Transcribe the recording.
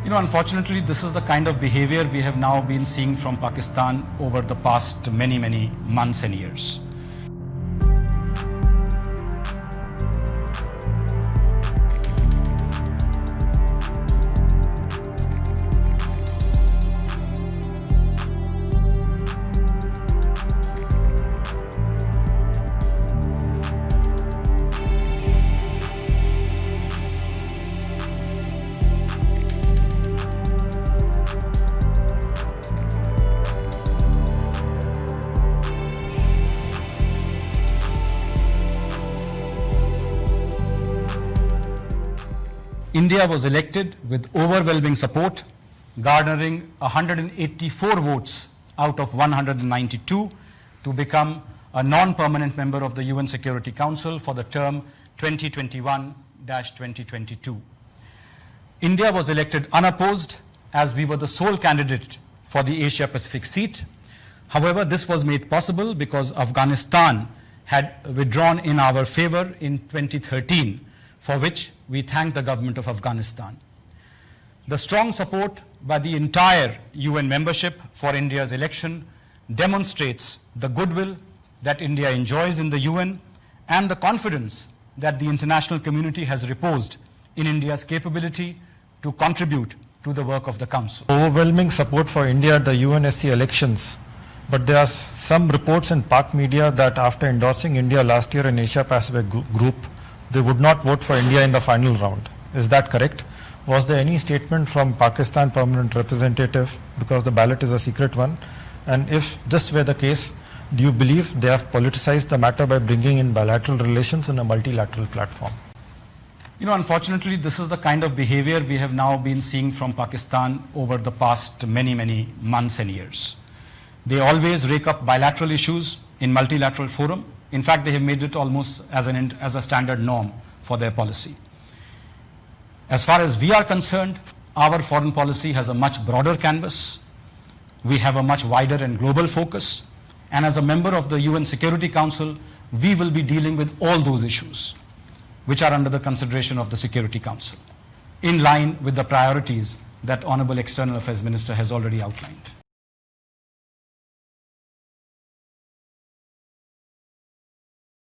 Unfortunately, this is the kind of behavior we have now been seeing from Pakistan over the past many months and years. India was elected with overwhelming support, garnering 184 votes out of 192 to become a non-permanent member of the UN Security Council for the term 2021-2022. India was elected unopposed as we were the sole candidate for the Asia Pacific seat. However, this was made possible because Afghanistan had withdrawn in our favor in 2013, for which we thank the government of Afghanistan. The strong support by the entire UN membership for India's election demonstrates the goodwill that India enjoys in the UN and the confidence that the international community has reposed in India's capability to contribute to the work of the Council. Overwhelming support for India at the UNSC elections, but there are some reports in Pak media that after endorsing India last year in Asia Pacific group, they would not vote for India in the final round. Is that correct? Was there any statement from Pakistan permanent representative, because the ballot is a secret one? And if this were the case, do you believe they have politicized the matter by bringing in bilateral relations in a multilateral platform? Unfortunately, this is the kind of behavior we have now been seeing from Pakistan over the past many months and years. They always rake up bilateral issues in multilateral forum. In fact, they have made it almost as a standard norm for their policy. As far as we are concerned, our foreign policy has a much broader canvas. We have a much wider and global focus. And as a member of the UN Security Council, we will be dealing with all those issues which are under the consideration of the Security Council, in line with the priorities that Honorable External Affairs Minister has already outlined.